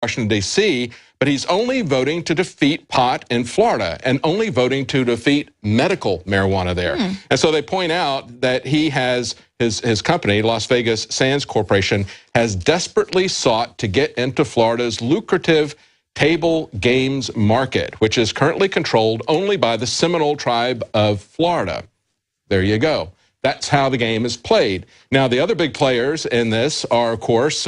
Washington, D.C., but he's only voting to defeat pot in Florida and only voting to defeat medical marijuana there. And so they point out that he has, his company, Las Vegas Sands Corporation, has desperately sought to get into Florida's lucrative table games market, which is currently controlled only by the Seminole tribe of Florida. There you go. That's how the game is played. Now, the other big players in this are, of course,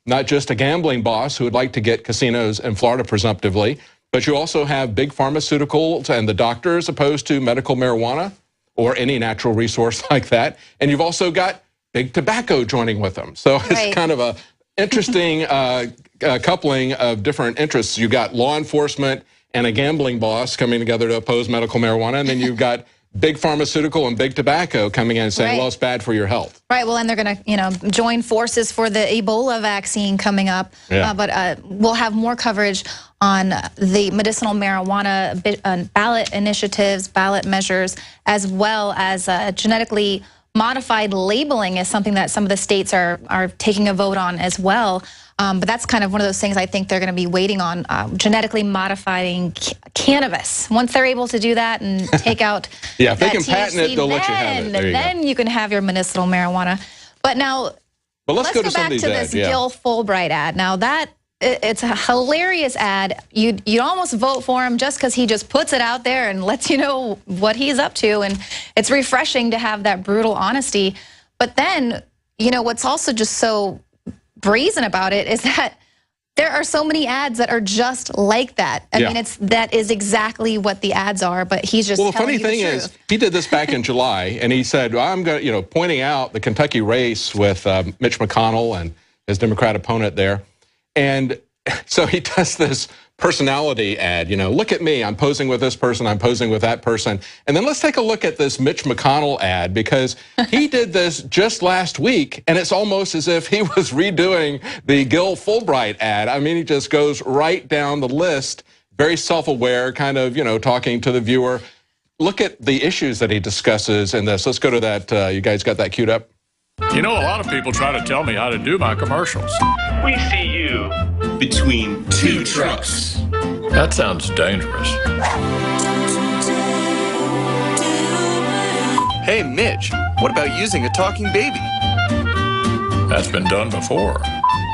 not just a gambling boss who would like to get casinos in Florida presumptively, but you also have big pharmaceuticals and the doctors opposed to medical marijuana or any natural resource like that. And you've also got big tobacco joining with them. So it's kind of a interesting coupling of different interests. You've got law enforcement and a gambling boss coming together to oppose medical marijuana, and then you've got big pharmaceutical and big tobacco coming in and saying, well, it's bad for your health. Right, well, and they're going to, join forces for the Ebola vaccine coming up. But we'll have more coverage on the medicinal marijuana ballot initiatives, ballot measures, as well as genetically modified labeling is something that some of the states are taking a vote on as well. But that's kind of one of those things I think they're going to be waiting on, genetically modifying cannabis. Once they're able to do that and take out if they can patent it, they'll let you have it. Then you can have your medicinal marijuana. But now, let's go back to this Gil Fulbright ad. Now it's a hilarious ad. You'd almost vote for him just because he just puts it out there and lets you know what he's up to. And it's refreshing to have that brutal honesty. But then, what's also just so brazen about it is that there are so many ads that are just like that. I mean, that is exactly what the ads are, but he's just telling you the truth. Well, the funny thing is, he did this back in July, and he said, well, I'm going to, pointing out the Kentucky race with Mitch McConnell and his Democrat opponent there. And so he does this personality ad, look at me, I'm posing with this person, I'm posing with that person. And then let's take a look at this Mitch McConnell ad, because he did this just last week, and it's almost as if he was redoing the Gil Fulbright ad. I mean, he just goes right down the list, very self-aware, kind of, talking to the viewer. Look at the issues that he discusses in this. Let's go to that. You guys got that queued up? A lot of people try to tell me how to do my commercials. We see you between two trucks. That sounds dangerous. Hey, Mitch, what about using a talking baby? That's been done before.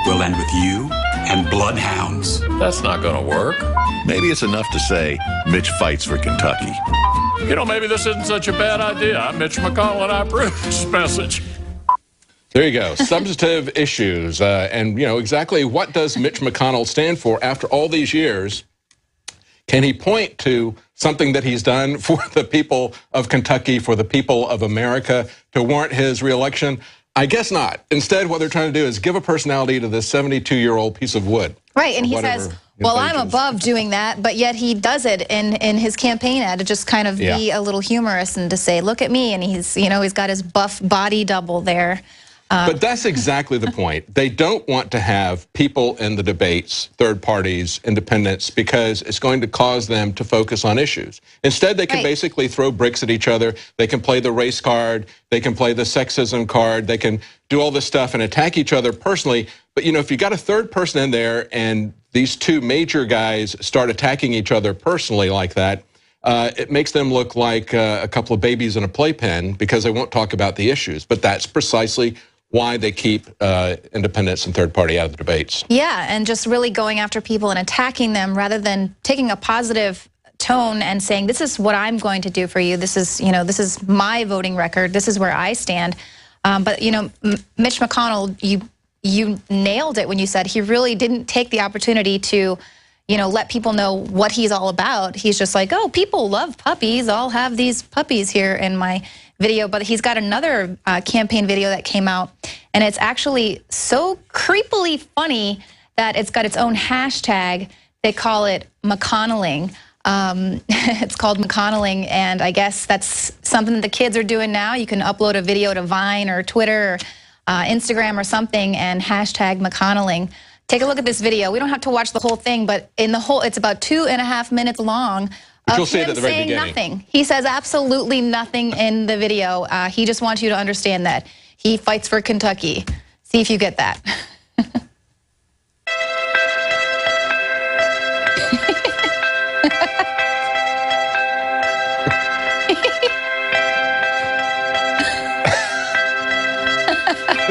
We'll end with you and bloodhounds. That's not going to work. Maybe it's enough to say Mitch fights for Kentucky. Maybe this isn't such a bad idea. I'm Mitch McConnell, and I approve this message. There you go, substantive issues. And, exactly what does Mitch McConnell stand for after all these years? Can he point to something that he's done for the people of Kentucky, for the people of America, to warrant his reelection? I guess not. Instead, what they're trying to do is give a personality to this 72-year-old piece of wood. Right, and he says, well, I'm above doing that, but yet he does it in his campaign ad to just kind of be a little humorous and to say, look at me, and he's, he's got his buff body double there. But that's exactly the point. They don't want to have people in the debates, third parties, independents, because it's going to cause them to focus on issues. Instead, they can basically throw bricks at each other. They can play the race card. They can play the sexism card. They can do all this stuff and attack each other personally. But, if you got a third person in there and these two major guys start attacking each other personally like that, it makes them look like a couple of babies in a playpen because they won't talk about the issues. But that's precisely why they keep independents and third party out of the debates. Yeah, and just really going after people and attacking them rather than taking a positive tone and saying, this is what I'm going to do for you. This is, this is my voting record. This is where I stand. But, Mitch McConnell, you nailed it when you said he really didn't take the opportunity to, let people know what he's all about. He's just like, oh, people love puppies. I'll have these puppies here in my video. But he's got another campaign video that came out, and it's actually so creepily funny that it's got its own hashtag. They call it McConnelling. It's called McConnelling, and I guess that's something that the kids are doing now. You can upload a video to Vine or Twitter or Instagram or something and hashtag McConnelling. Take a look at this video. We don't have to watch the whole thing, but it's about 2.5 minutes long. You'll see it at the very beginning. Nothing. He says absolutely nothing in the video. He just wants you to understand that he fights for Kentucky. See if you get that.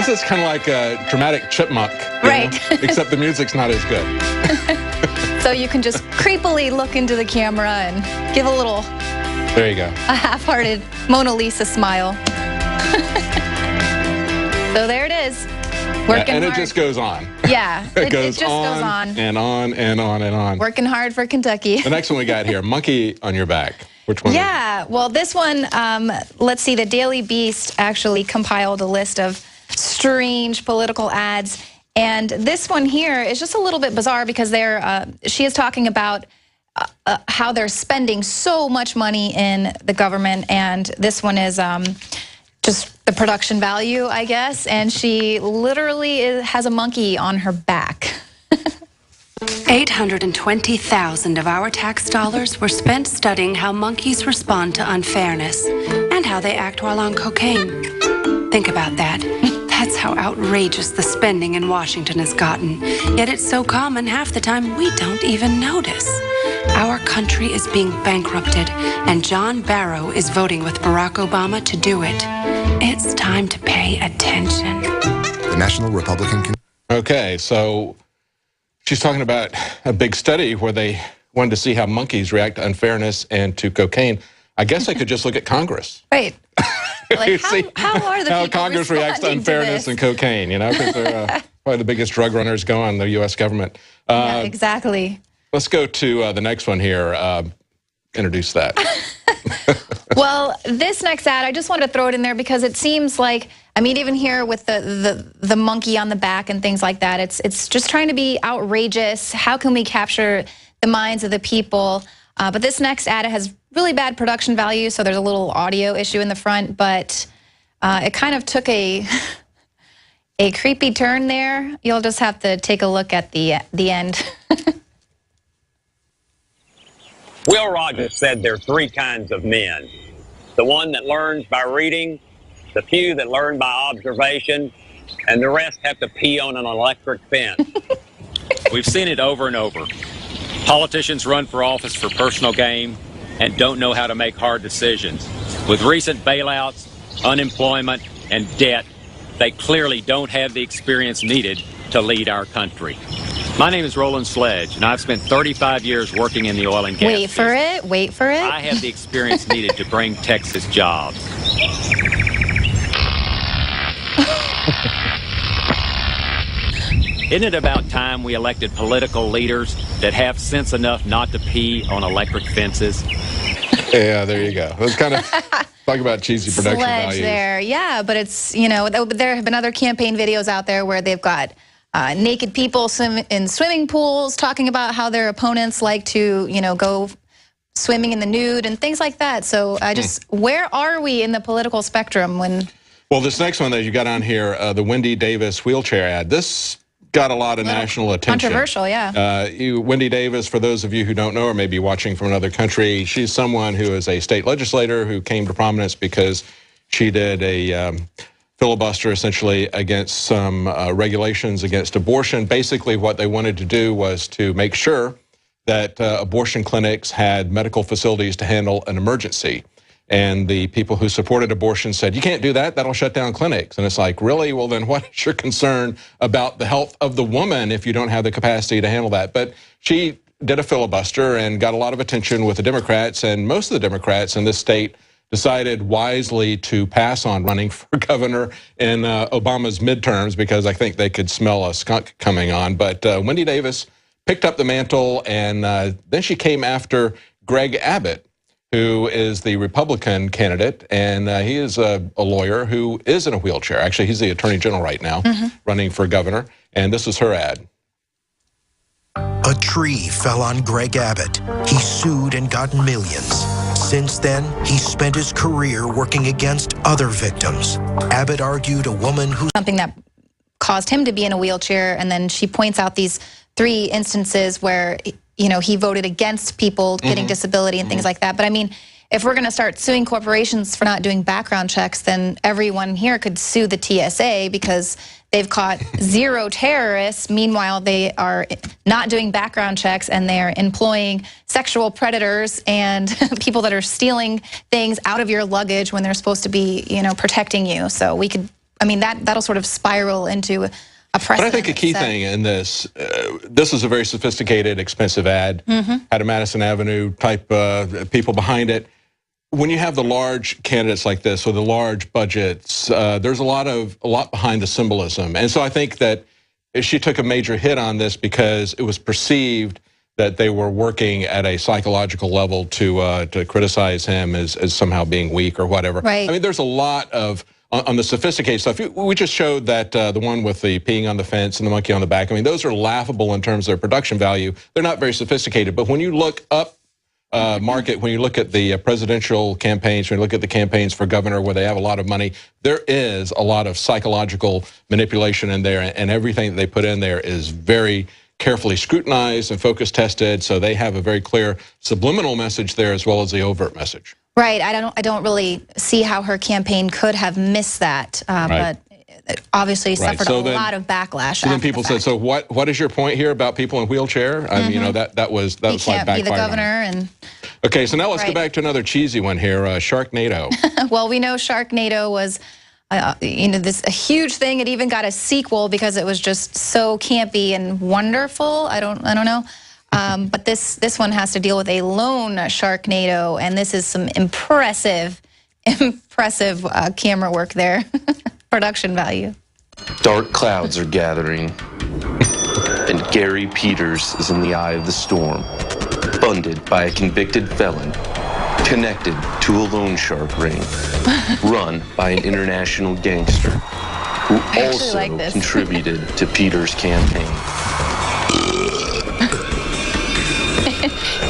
This is kind of like a dramatic chipmunk. Right. Except the music's not as good. So you can just creepily look into the camera and give a little, there you go, a half-hearted Mona Lisa smile. So there it is. Working and it hard. just goes on. Yeah, it just goes on. And on and on and on. Working hard for Kentucky. The next one we got here, monkey on your back. Which one? Yeah, well, this one, let's see, the Daily Beast actually compiled a list of strange political ads. And this one here is just a little bit bizarre because she is talking about how they're spending so much money in the government. And this one is just the production value, I guess. And she literally has a monkey on her back. 820,000 of our tax dollars were spent studying how monkeys respond to unfairness and how they act while on cocaine. Think about that. That's how outrageous the spending in Washington has gotten. Yet it's so common half the time we don't even notice. Our country is being bankrupted, and John Barrow is voting with Barack Obama to do it. It's time to pay attention. The National Republican... Okay, so she's talking about a big study where they wanted to see how monkeys react to unfairness and to cocaine. I guess I could just look at Congress. Right. Like, how are the people Congress reacts to unfairness and cocaine, you know, because they're probably the biggest drug runners going in the U.S. government. Yeah, exactly. Let's go to the next one here. Introduce that. Well, this next ad, I just wanted to throw it in there because it seems like, I mean, even here with the monkey on the back and things like that, it's just trying to be outrageous. How can we capture the minds of the people? But this next ad has really bad production value, so there's a little audio issue in the front, but it kind of took a creepy turn there. You'll just have to take a look at the end. Will Rogers said there are three kinds of men. The one that learns by reading, the few that learn by observation, and the rest have to pee on an electric fence. We've seen it over and over. Politicians run for office for personal gain and don't know how to make hard decisions. With recent bailouts, unemployment, and debt, they clearly don't have the experience needed to lead our country. My name is Roland Sledge, and I've spent 35 years working in the oil and gas business. Wait for it. I have the experience needed to bring Texas jobs. Isn't it about time we elected political leaders that have sense enough not to pee on electric fences? Yeah, there you go. That's kind of talk about cheesy production values. There, yeah, but it's, you know, there have been other campaign videos out there where they've got naked people in swimming pools talking about how their opponents like to, you know, go swimming in the nude and things like that. So I just, where are we in the political spectrum when? Well, this next one that you got on here, the Wendy Davis wheelchair ad, this got a lot of national attention. Controversial, yeah. Wendy Davis, for those of you who don't know or may be watching from another country, she's someone who is a state legislator who came to prominence because she did a filibuster essentially against some regulations against abortion. Basically what they wanted to do was to make sure that abortion clinics had medical facilities to handle an emergency. And the people who supported abortion said, you can't do that, that'll shut down clinics. And it's like, really? Well, then what is your concern about the health of the woman if you don't have the capacity to handle that? But she did a filibuster and got a lot of attention with the Democrats, and most of the Democrats in this state decided wisely to pass on running for governor in Obama's midterms because I think they could smell a skunk coming on. But Wendy Davis picked up the mantle, and then she came after Greg Abbott, who is the Republican candidate, and he is a lawyer who is in a wheelchair. Actually, he's the attorney general right now, running for governor, and this is her ad. A tree fell on Greg Abbott. He sued and got millions. Since then, he spent his career working against other victims. Abbott argued a woman who... Something that caused him to be in a wheelchair, and then she points out these 3 instances where, you know, he voted against people getting disability and things like that. But I mean, if we're going to start suing corporations for not doing background checks, then everyone here could sue the TSA because they've caught 0 terrorists. Meanwhile, they are not doing background checks, and they're employing sexual predators and people that are stealing things out of your luggage when they're supposed to be, you know, protecting you. So we could I mean, that'll sort of spiral into a precedent. But I think a key thing in this, this is a very sophisticated, expensive ad. Had a Madison Avenue type people behind it. When you have the large candidates like this, or the large budgets, there's a lot behind the symbolism. And so I think that she took a major hit on this because it was perceived that they were working at a psychological level to criticize him as somehow being weak or whatever. Right. I mean, there's a lot of, on the sophisticated stuff. We just showed that the one with the peeing on the fence and the monkey on the back. I mean, those are laughable in terms of their production value. They're not very sophisticated. But when you look up market, when you look at the presidential campaigns, when you look at the campaigns for governor where they have a lot of money, there is a lot of psychological manipulation in there, and everything that they put in there is very carefully scrutinized and focus tested, so they have a very clear subliminal message there as well as the overt message. Right. I don't really see how her campaign could have missed that, but it obviously suffered a lot of backlash. So then people said, so what is your point here about people in wheelchair? I mean, you know, that was like backfiring. Can't be the governor. And okay, so now let's go back to another cheesy one here, Sharknado. Well, we know Sharknado was you know, a huge thing. It even got a sequel because it was just so campy and wonderful. I don't know. But this one has to deal with a lone Sharknado, and this is some impressive camera work there. Production value. Dark clouds are gathering, and Gary Peters is in the eye of the storm, funded by a convicted felon, connected to a loan shark ring, run by an international gangster who also contributed to Peters' campaign.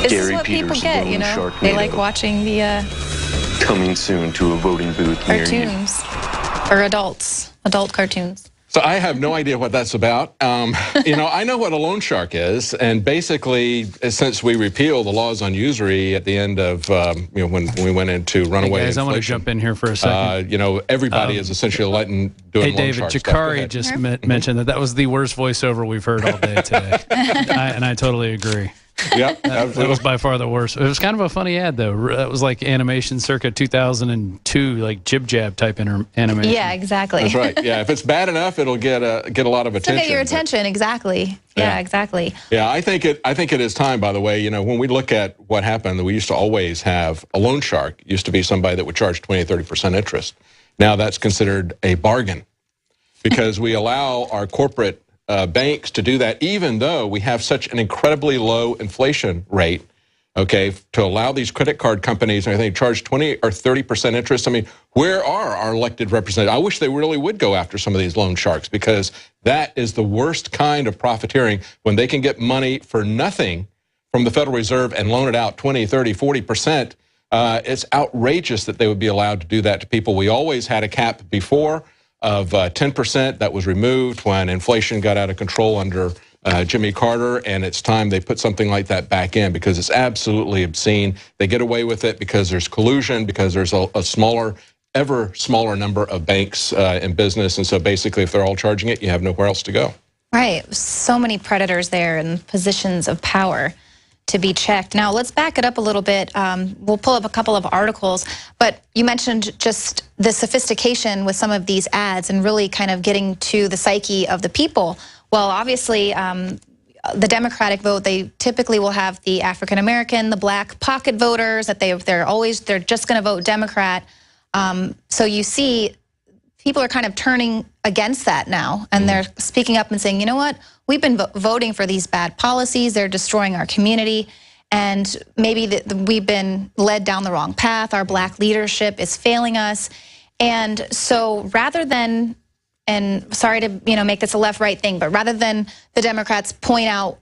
This is what people get, you know? They like watching the coming soon to a voting booth near you. Cartoons. Or adult cartoons. So I have no idea what that's about. You know, I know what a loan shark is, and basically, since we repealed the laws on usury at the end of, you know, when we went into runaway inflation. I want to jump in here for a second. You know, everybody is essentially letting doing loan David, shark Jakari stuff. just mentioned that was the worst voiceover we've heard all day today, and I totally agree. Yep, that was by far the worst. It was kind of a funny ad, though. It was like animation circa 2002, like jib jab type animation. Yeah, exactly. That's right. Yeah, if it's bad enough, it'll get a lot of attention. Get your attention, exactly. Yeah, exactly. Yeah, I think it is time. By the way, you know, when we look at what happened, we used to always have a loan shark. Used to be somebody that would charge 20-30% interest. Now that's considered a bargain because we allow our corporate banks to do that, even though we have such an incredibly low inflation rate, okay, to allow these credit card companies and everything to charge 20 or 30% interest. I mean, where are our elected representatives? I wish they really would go after some of these loan sharks, because that is the worst kind of profiteering, when they can get money for nothing from the Federal Reserve and loan it out 20, 30, 40%. It's outrageous that they would be allowed to do that to people. We always had a cap before of 10% that was removed when inflation got out of control under Jimmy Carter, and it's time they put something like that back in, because it's absolutely obscene. They get away with it because there's collusion, because there's a smaller, ever smaller number of banks in business, and so basically if they're all charging it, you have nowhere else to go. Right, so many predators there in positions of power to be checked. Now let's back it up a little bit. We'll pull up a couple of articles, but you mentioned just the sophistication with some of these ads and really kind of getting to the psyche of the people. Well, obviously, the Democratic vote, they typically will have the African American, the black pocket voters, that they're just going to vote Democrat. So you see, people are kind of turning against that now, and they're speaking up and saying, you know what, we've been voting for these bad policies, they're destroying our community, and maybe we've been led down the wrong path, our black leadership is failing us. And so rather than, and sorry to make this a left-right thing, but rather than the Democrats point out